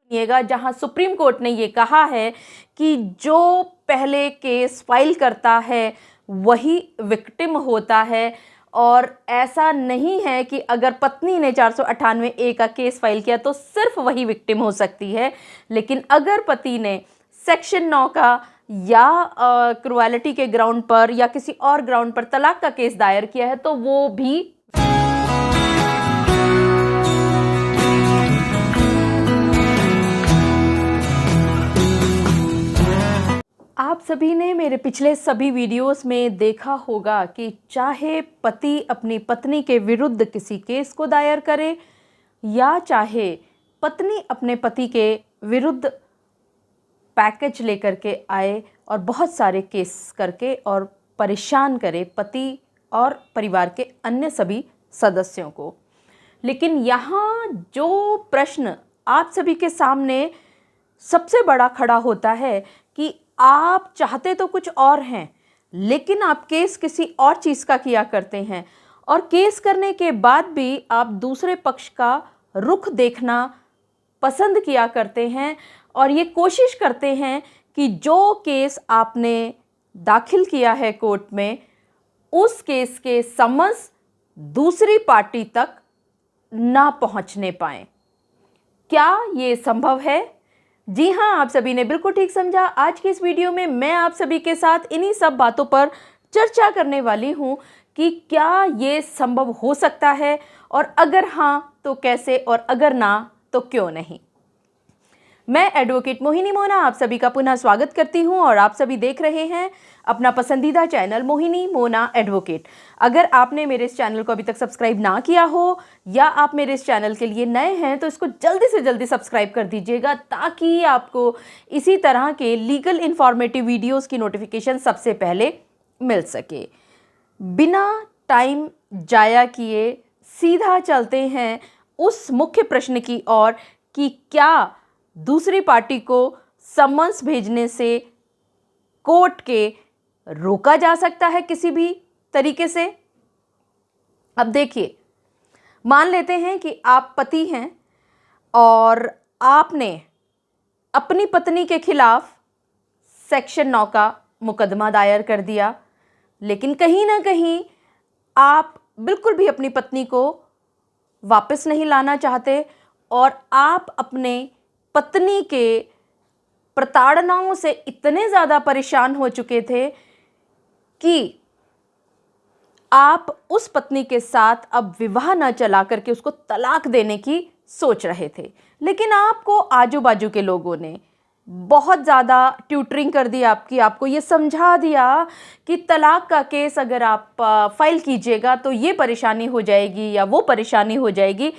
सुनिएगा, जहां supreme court ने ये कहा है कि जो पहले केस फाइल करता है वही विक्टिम होता है। और ऐसा नहीं है कि अगर पत्नी ने 498A का केस फाइल किया तो सिर्फ वही विक्टिम हो सकती है, लेकिन अगर पति ने सेक्शन 9 का या क्रुएलिटी के ग्राउंड पर या किसी और ग्राउंड पर तलाक का केस दायर किया है तो वो भी। आप सभी ने मेरे पिछले सभी वीडियोस में देखा होगा कि चाहे पति अपनी पत्नी के विरुद्ध किसी केस को दायर करे या चाहे पत्नी अपने पति के विरुद्ध पैकेज लेकर के आए और बहुत सारे केस करके और परेशान करे पति और परिवार के अन्य सभी सदस्यों को, लेकिन यहाँ जो प्रश्न आप सभी के सामने सबसे बड़ा खड़ा होता है कि आप चाहते तो कुछ और हैं, लेकिन आप केस किसी और चीज़ का किया करते हैं और केस करने के बाद भी आप दूसरे पक्ष का रुख देखना पसंद किया करते हैं और ये कोशिश करते हैं कि जो केस आपने दाखिल किया है कोर्ट में उस केस के समन्स दूसरी पार्टी तक ना पहुंचने पाए। क्या ये संभव है? जी हाँ, आप सभी ने बिल्कुल ठीक समझा। आज की इस वीडियो में मैं आप सभी के साथ इन्हीं सब बातों पर चर्चा करने वाली हूँ कि क्या ये संभव हो सकता है और अगर हाँ तो कैसे और अगर ना तो क्यों नहीं। मैं एडवोकेट मोहिनी मोना आप सभी का पुनः स्वागत करती हूं और आप सभी देख रहे हैं अपना पसंदीदा चैनल मोहिनी मोना एडवोकेट। अगर आपने मेरे इस चैनल को अभी तक सब्सक्राइब ना किया हो या आप मेरे इस चैनल के लिए नए हैं तो इसको जल्दी से जल्दी सब्सक्राइब कर दीजिएगा ताकि आपको इसी तरह के लीगल इन्फॉर्मेटिव वीडियोज़ की नोटिफिकेशन सबसे पहले मिल सके। बिना टाइम जाया किए सीधा चलते हैं उस मुख्य प्रश्न की ओर कि क्या दूसरी पार्टी को समन्स भेजने से कोर्ट के रोका जा सकता है किसी भी तरीके से। अब देखिए, मान लेते हैं कि आप पति हैं और आपने अपनी पत्नी के खिलाफ सेक्शन 9 का मुकदमा दायर कर दिया, लेकिन कहीं ना कहीं आप बिल्कुल भी अपनी पत्नी को वापस नहीं लाना चाहते और आप अपने पत्नी के प्रताड़नाओं से इतने ज़्यादा परेशान हो चुके थे कि आप उस पत्नी के साथ अब विवाह न चला करके उसको तलाक देने की सोच रहे थे। लेकिन आपको आजू बाजू के लोगों ने बहुत ज़्यादा ट्यूटरिंग कर दी आपको ये समझा दिया कि तलाक का केस अगर आप फाइल कीजिएगा तो ये परेशानी हो जाएगी या वो परेशानी हो जाएगी।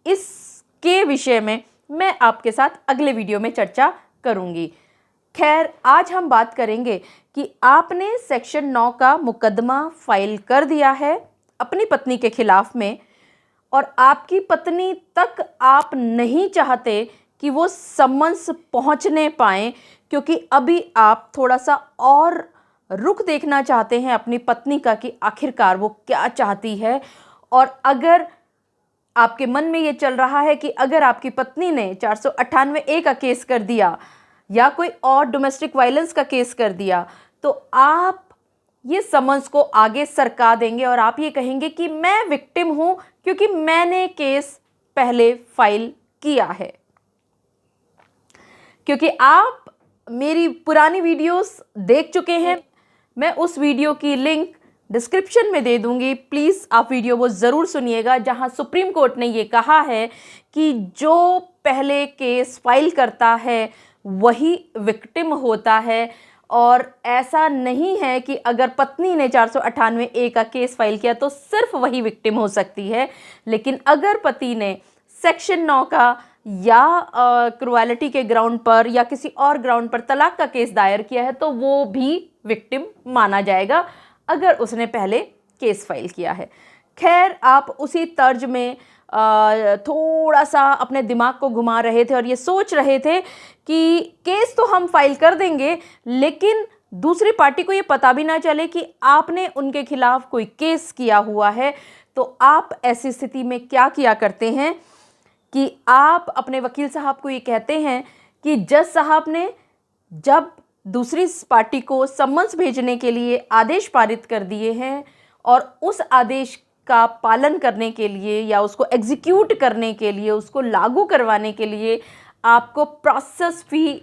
इसके विषय में मैं आपके साथ अगले वीडियो में चर्चा करूंगी। खैर, आज हम बात करेंगे कि आपने सेक्शन 9 का मुकदमा फाइल कर दिया है अपनी पत्नी के खिलाफ में और आपकी पत्नी तक आप नहीं चाहते कि वो समन्स पहुंचने पाएँ, क्योंकि अभी आप थोड़ा सा और रुख देखना चाहते हैं अपनी पत्नी का कि आखिरकार वो क्या चाहती है। और अगर आपके मन में ये चल रहा है कि अगर आपकी पत्नी ने 498A का केस कर दिया या कोई और डोमेस्टिक वायलेंस का केस कर दिया तो आप ये समन्स को आगे सरका देंगे और आप ये कहेंगे कि मैं विक्टिम हूं क्योंकि मैंने केस पहले फाइल किया है। क्योंकि आप मेरी पुरानी वीडियोस देख चुके हैं, मैं उस वीडियो की लिंक डिस्क्रिप्शन में दे दूंगी, प्लीज़ आप वीडियो वो ज़रूर सुनिएगा, जहां सुप्रीम कोर्ट ने ये कहा है कि जो पहले केस फाइल करता है वही विक्टिम होता है। और ऐसा नहीं है कि अगर पत्नी ने 498A का केस फाइल किया तो सिर्फ वही विक्टिम हो सकती है, लेकिन अगर पति ने सेक्शन 9 का या क्रुएलिटी के ग्राउंड पर या किसी और ग्राउंड पर तलाक का केस दायर किया है तो वो भी विक्टिम माना जाएगा अगर उसने पहले केस फाइल किया है। खैर, आप उसी तर्ज में थोड़ा सा अपने दिमाग को घुमा रहे थे और ये सोच रहे थे कि केस तो हम फाइल कर देंगे लेकिन दूसरी पार्टी को ये पता भी ना चले कि आपने उनके खिलाफ कोई केस किया हुआ है। तो आप ऐसी स्थिति में क्या किया करते हैं कि आप अपने वकील साहब को ये कहते हैं कि जज साहब ने जब दूसरी पार्टी को सम्मन्स भेजने के लिए आदेश पारित कर दिए हैं और उस आदेश का पालन करने के लिए या उसको एग्जीक्यूट करने के लिए, उसको लागू करवाने के लिए आपको प्रोसेस फ़ी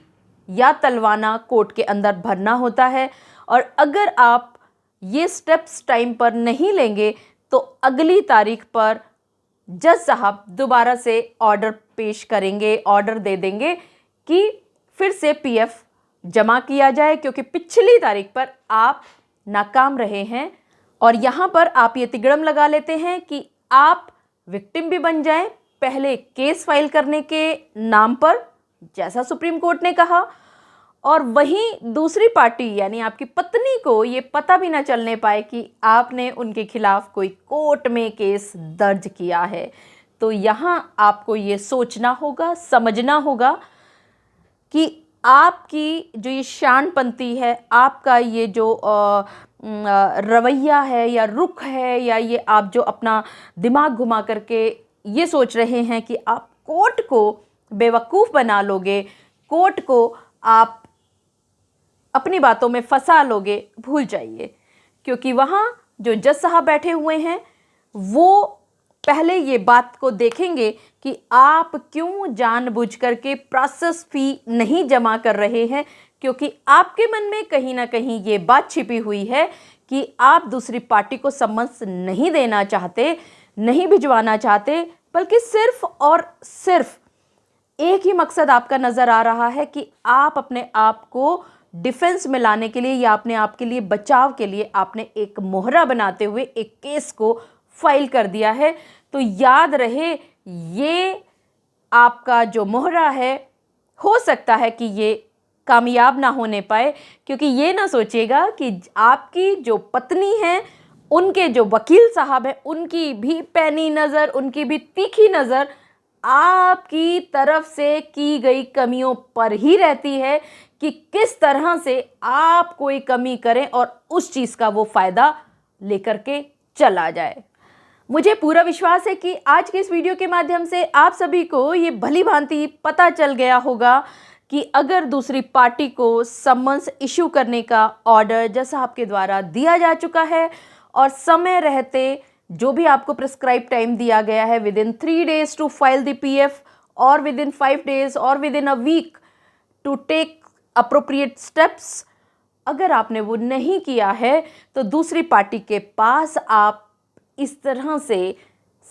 या तलवाना कोर्ट के अंदर भरना होता है। और अगर आप ये स्टेप्स टाइम पर नहीं लेंगे तो अगली तारीख पर जज साहब दोबारा से ऑर्डर पेश करेंगे, ऑर्डर दे देंगे कि फिर से पीएफ जमा किया जाए, क्योंकि पिछली तारीख पर आप नाकाम रहे हैं। और यहाँ पर आप ये तिगड़म लगा लेते हैं कि आप विक्टिम भी बन जाएं, पहले केस फाइल करने के नाम पर, जैसा सुप्रीम कोर्ट ने कहा, और वहीं दूसरी पार्टी यानी आपकी पत्नी को ये पता भी ना चलने पाए कि आपने उनके खिलाफ कोई कोर्ट में केस दर्ज किया है। तो यहाँ आपको ये सोचना होगा, समझना होगा कि आपकी जो ये शानपंती है, आपका ये जो रवैया है या रुख है, या ये आप जो अपना दिमाग घुमा करके ये सोच रहे हैं कि आप कोर्ट को बेवकूफ़ बना लोगे, कोर्ट को आप अपनी बातों में फंसा लोगे, भूल जाइए। क्योंकि वहाँ जो जज साहब बैठे हुए हैं वो पहले ये बात को देखेंगे कि आप क्यों जानबूझ करके प्रोसेस फ़ी नहीं जमा कर रहे हैं, क्योंकि आपके मन में कहीं ना कहीं ये बात छिपी हुई है कि आप दूसरी पार्टी को सम्मन्स नहीं देना चाहते, नहीं भिजवाना चाहते, बल्कि सिर्फ और सिर्फ एक ही मकसद आपका नज़र आ रहा है कि आप अपने आप को डिफेंस में लाने के लिए या अपने आप के लिए बचाव के लिए आपने एक मोहरा बनाते हुए एक केस को फाइल कर दिया है। तो याद रहे, ये आपका जो मोहरा है हो सकता है कि ये कामयाब ना होने पाए, क्योंकि ये ना सोचिएगा कि आपकी जो पत्नी है, उनके जो वकील साहब हैं, उनकी भी पैनी नज़र, उनकी भी तीखी नज़र आपकी तरफ से की गई कमियों पर ही रहती है कि किस तरह से आप कोई कमी करें और उस चीज़ का वो फ़ायदा लेकर के चला जाए। मुझे पूरा विश्वास है कि आज के इस वीडियो के माध्यम से आप सभी को ये भली भांति पता चल गया होगा कि अगर दूसरी पार्टी को सम्मन्स इशू करने का ऑर्डर जज साहब के द्वारा दिया जा चुका है और समय रहते जो भी आपको प्रिस्क्राइब टाइम दिया गया है within 3 days to file the PF और विदिन 5 days और within a week to take appropriate steps, अगर आपने वो नहीं किया है तो दूसरी पार्टी के पास आप इस तरह से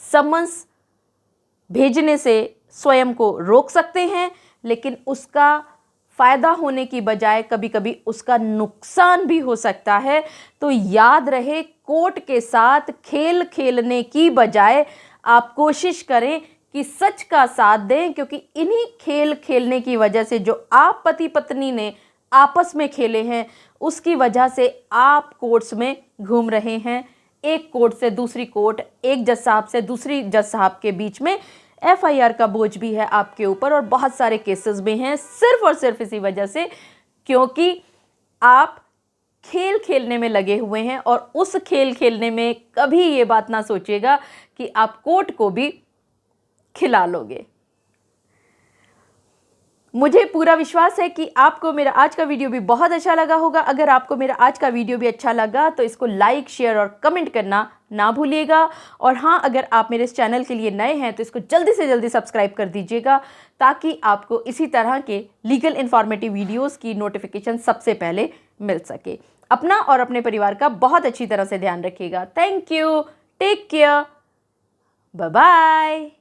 समन्स भेजने से स्वयं को रोक सकते हैं, लेकिन उसका फ़ायदा होने की बजाय कभी कभी उसका नुकसान भी हो सकता है। तो याद रहे, कोर्ट के साथ खेल खेलने की बजाय आप कोशिश करें कि सच का साथ दें, क्योंकि इन्हीं खेल खेलने की वजह से जो आप पति पत्नी ने आपस में खेले हैं उसकी वजह से आप कोर्ट्स में घूम रहे हैं, एक कोर्ट से दूसरी कोर्ट, एक जज साहब से दूसरी जज साहब के बीच में एफआईआर का बोझ भी है आपके ऊपर और बहुत सारे केसेस भी हैं, सिर्फ और सिर्फ इसी वजह से क्योंकि आप खेल खेलने में लगे हुए हैं। और उस खेल खेलने में कभी ये बात ना सोचिएगा कि आप कोर्ट को भी खिला लोगे। मुझे पूरा विश्वास है कि आपको मेरा आज का वीडियो भी बहुत अच्छा लगा होगा। अगर आपको मेरा आज का वीडियो भी अच्छा लगा तो इसको लाइक, शेयर और कमेंट करना ना भूलिएगा। और हाँ, अगर आप मेरे इस चैनल के लिए नए हैं तो इसको जल्दी से जल्दी सब्सक्राइब कर दीजिएगा, ताकि आपको इसी तरह के लीगल इन्फॉर्मेटिव वीडियोज़ की नोटिफिकेशन सबसे पहले मिल सके। अपना और अपने परिवार का बहुत अच्छी तरह से ध्यान रखिएगा। Thank you, take care, bye bye.